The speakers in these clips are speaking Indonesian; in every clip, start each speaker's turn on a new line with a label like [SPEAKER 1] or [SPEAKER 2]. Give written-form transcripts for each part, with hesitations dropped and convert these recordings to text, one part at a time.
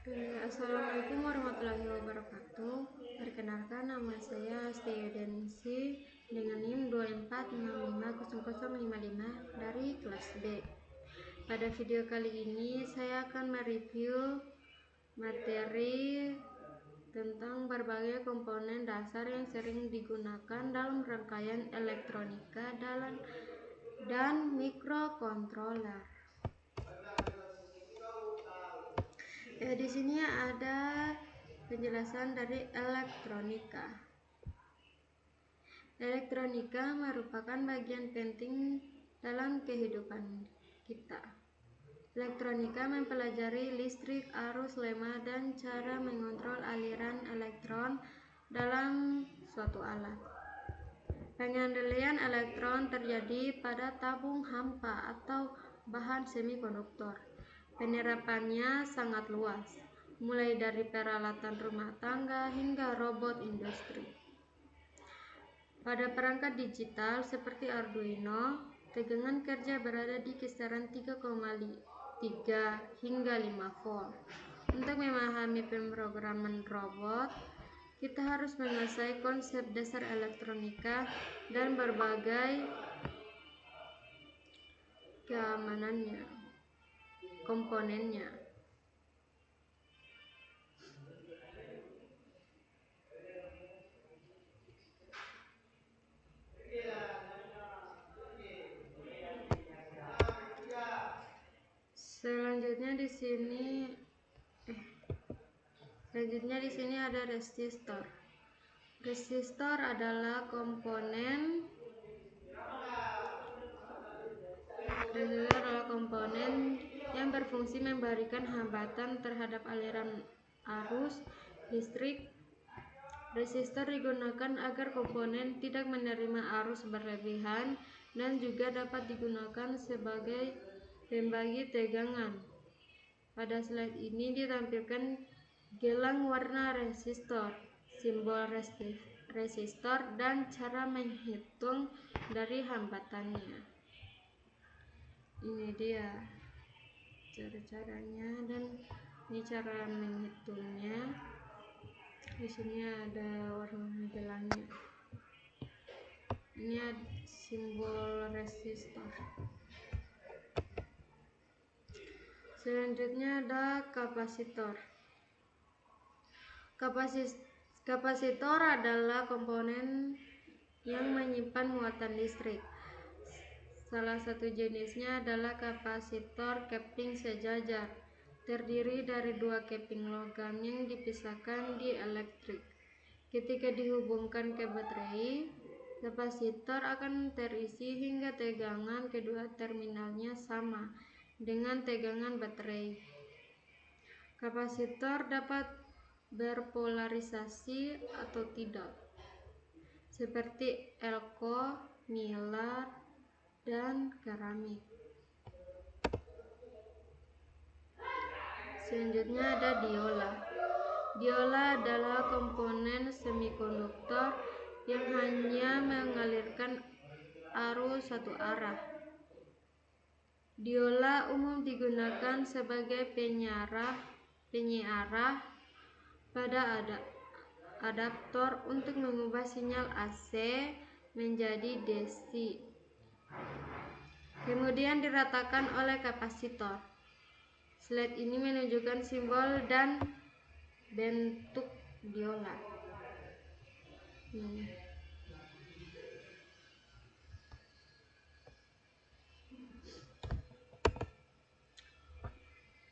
[SPEAKER 1] Assalamualaikum warahmatullahi wabarakatuh. Perkenalkan, nama saya Asti Yudensi dengan NIM 24650055 dari kelas B. Pada video kali ini saya akan mereview materi tentang berbagai komponen dasar yang sering digunakan dalam rangkaian elektronika dan mikrokontroler. Di sini ada penjelasan dari elektronika. Elektronika merupakan bagian penting dalam kehidupan kita. Elektronika mempelajari listrik, arus, lemah, dan cara mengontrol aliran elektron dalam suatu alat. Pengendalian elektron terjadi pada tabung hampa atau bahan semikonduktor. Penerapannya sangat luas, mulai dari peralatan rumah tangga hingga robot industri. Pada perangkat digital seperti Arduino, tegangan kerja berada di kisaran 3,3 hingga 5 volt. Untuk memahami pemrograman robot, kita harus menguasai konsep dasar elektronika dan berbagai keamanannya, komponennya. Selanjutnya di sini ada resistor. Resistor adalah komponen yang berfungsi memberikan hambatan terhadap aliran arus listrik. Resistor digunakan agar komponen tidak menerima arus berlebihan dan juga dapat digunakan sebagai pembagi tegangan. Pada slide ini ditampilkan gelang warna resistor, simbol resistor, dan cara menghitung dari hambatannya. Ini dia cara-caranya dan ini cara menghitungnya. Di sini ada warna gelangnya. Ini ada simbol resistor. Selanjutnya ada kapasitor. Kapasitor adalah komponen yang menyimpan muatan listrik. Salah satu jenisnya adalah kapasitor keping sejajar, terdiri dari dua keping logam yang dipisahkan dieelektrik. Ketika dihubungkan ke baterai, kapasitor akan terisi hingga tegangan kedua terminalnya sama dengan tegangan baterai. Kapasitor dapat berpolarisasi atau tidak, seperti elko, nikel, dan keramik. Selanjutnya ada diola. Diola adalah komponen semikonduktor yang hanya mengalirkan arus satu arah. Diola umum digunakan sebagai penyiarah pada adaptor untuk mengubah sinyal AC menjadi DC. Kemudian diratakan oleh kapasitor. Slide ini menunjukkan simbol dan bentuk diola.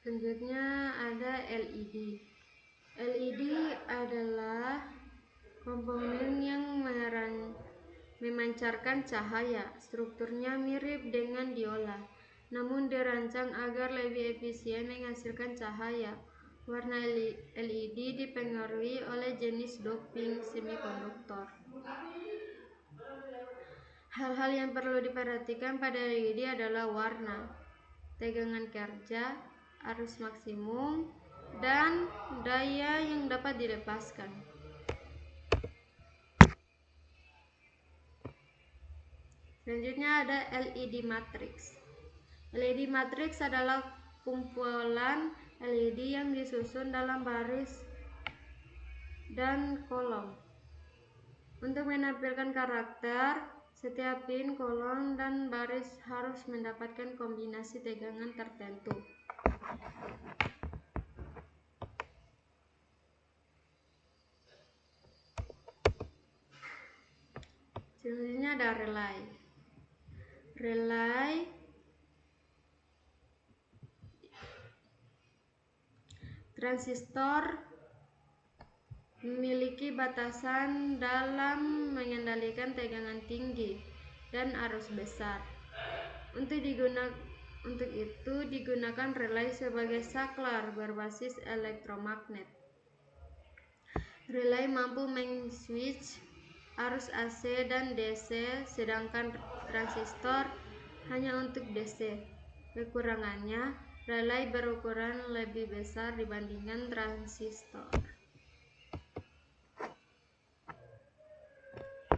[SPEAKER 1] Selanjutnya ada LED. LED adalah komponen yang memancarkan cahaya. Strukturnya mirip dengan diola, namun dirancang agar lebih efisien menghasilkan cahaya. Warna LED dipengaruhi oleh jenis doping semikonduktor. Hal-hal yang perlu diperhatikan pada LED adalah warna, tegangan kerja, arus maksimum, dan daya yang dapat dilepaskan. Selanjutnya ada LED matrix. LED matrix adalah kumpulan LED yang disusun dalam baris dan kolom. Untuk menampilkan karakter, setiap pin, kolom, dan baris harus mendapatkan kombinasi tegangan tertentu. Selanjutnya ada relay. Relay transistor memiliki batasan dalam mengendalikan tegangan tinggi dan arus besar. Untuk itu digunakan relay sebagai saklar berbasis elektromagnet. Relay mampu meng-switch arus AC dan DC, sedangkan transistor hanya untuk DC. Kekurangannya, relay berukuran lebih besar dibandingkan transistor.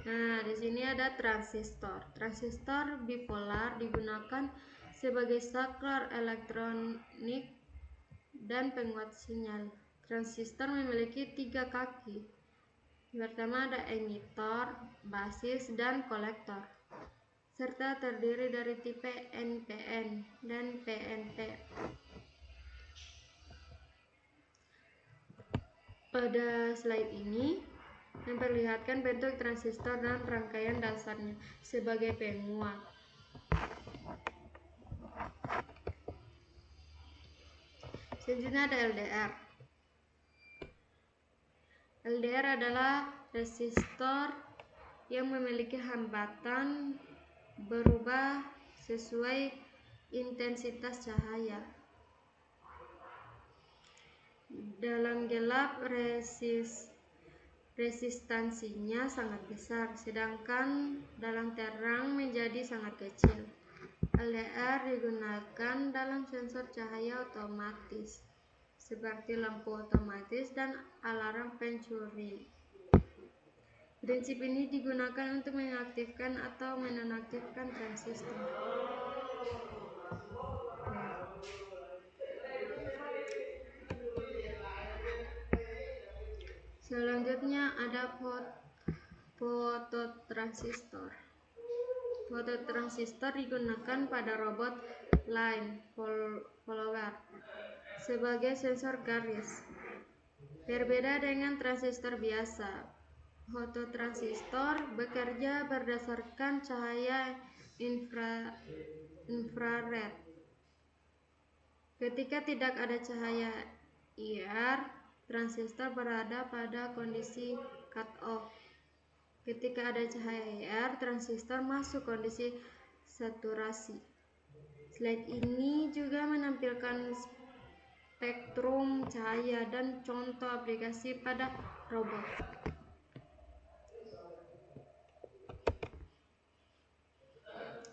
[SPEAKER 1] Nah, di sini ada transistor. Transistor bipolar digunakan sebagai saklar elektronik dan penguat sinyal. Transistor memiliki 3 kaki. Pertama ada emitor, basis, dan kolektor, serta terdiri dari tipe NPN dan PNP. Pada slide ini memperlihatkan bentuk transistor dan rangkaian dasarnya sebagai penguat. Selanjutnya ada LDR. LDR adalah resistor yang memiliki hambatan berubah sesuai intensitas cahaya. Dalam gelap resistansinya sangat besar, sedangkan dalam terang menjadi sangat kecil. LDR digunakan dalam sensor cahaya otomatis seperti lampu otomatis dan alarm pencuri. Prinsip ini digunakan untuk mengaktifkan atau menonaktifkan transistor. Selanjutnya ada fototransistor. Fototransistor digunakan pada robot line follower sebagai sensor garis. Berbeda dengan transistor biasa, fototransistor bekerja berdasarkan cahaya infrared. Ketika tidak ada cahaya IR, transistor berada pada kondisi cut off. Ketika ada cahaya IR, transistor masuk kondisi saturasi. Slide ini juga menampilkan spektrum cahaya dan contoh aplikasi pada robot.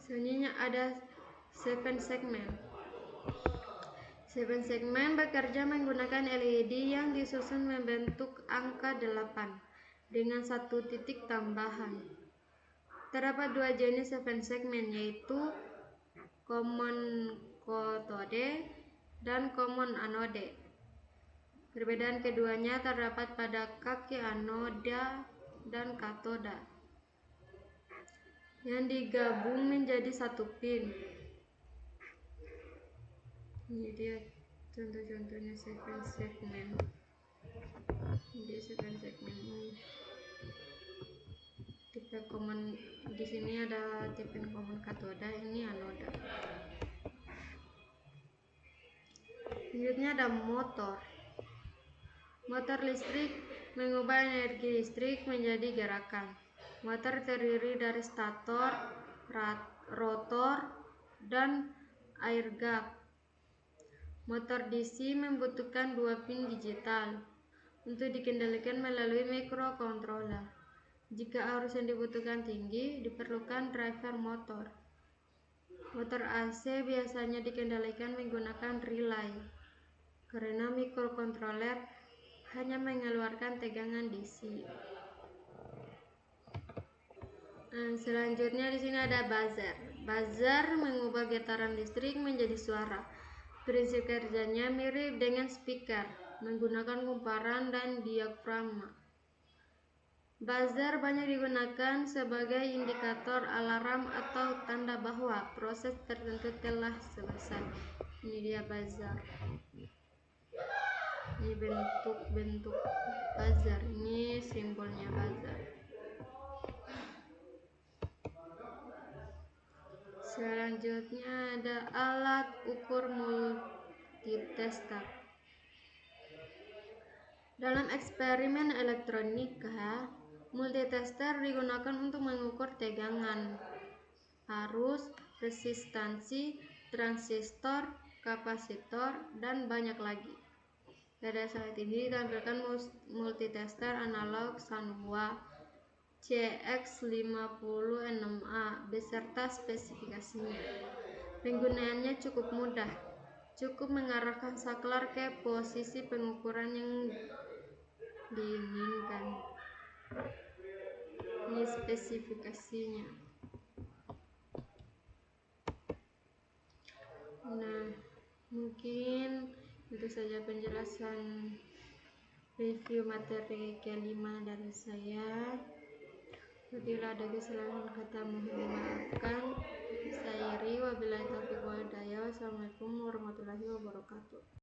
[SPEAKER 1] Selanjutnya ada 7 segmen. 7 segmen bekerja menggunakan LED yang disusun membentuk angka 8 dengan 1 titik tambahan. Terdapat 2 jenis 7 segmen, yaitu common cathode dan common anode. Perbedaan keduanya terdapat pada kaki anoda dan katoda yang digabung menjadi 1 pin. Ini dia contoh-contohnya 7 segmen. Di 7 segmen ini tipe common, di sini ada tipe common katoda, ini anoda. Selanjutnya ada motor. Motor listrik mengubah energi listrik menjadi gerakan. Motor terdiri dari stator, rotor, dan air gap. Motor DC membutuhkan 2 pin digital untuk dikendalikan melalui microcontroller. Jika arus yang dibutuhkan tinggi, diperlukan driver motor. Motor AC biasanya dikendalikan menggunakan relay, karena microcontroller hanya mengeluarkan tegangan DC. Selanjutnya di sini ada buzzer. Buzzer mengubah getaran listrik menjadi suara. Prinsip kerjanya mirip dengan speaker, menggunakan kumparan dan diafragma. Buzzer banyak digunakan sebagai indikator alarm atau tanda bahwa proses tertentu telah selesai. Ini dia buzzer. Ini bentuk buzzer. Ini simbolnya buzzer. Selanjutnya ada alat ukur multitester. Dalam eksperimen elektronika, multitester digunakan untuk mengukur tegangan, arus, resistansi, transistor, kapasitor, dan banyak lagi. Pada saat ini ditampilkan multitester analog Sanwa CX50-6A beserta spesifikasinya. Penggunaannya cukup mudah, cukup mengarahkan saklar ke posisi pengukuran yang diinginkan. Ini spesifikasinya. Nah, mungkin itu saja penjelasan review materi kelima dari saya. Apabila ada kesalahan kata mohon dimaafkan. Saya Iri, wabillahi taufiq wal hidayah. Wassalamualaikum warahmatullahi wabarakatuh.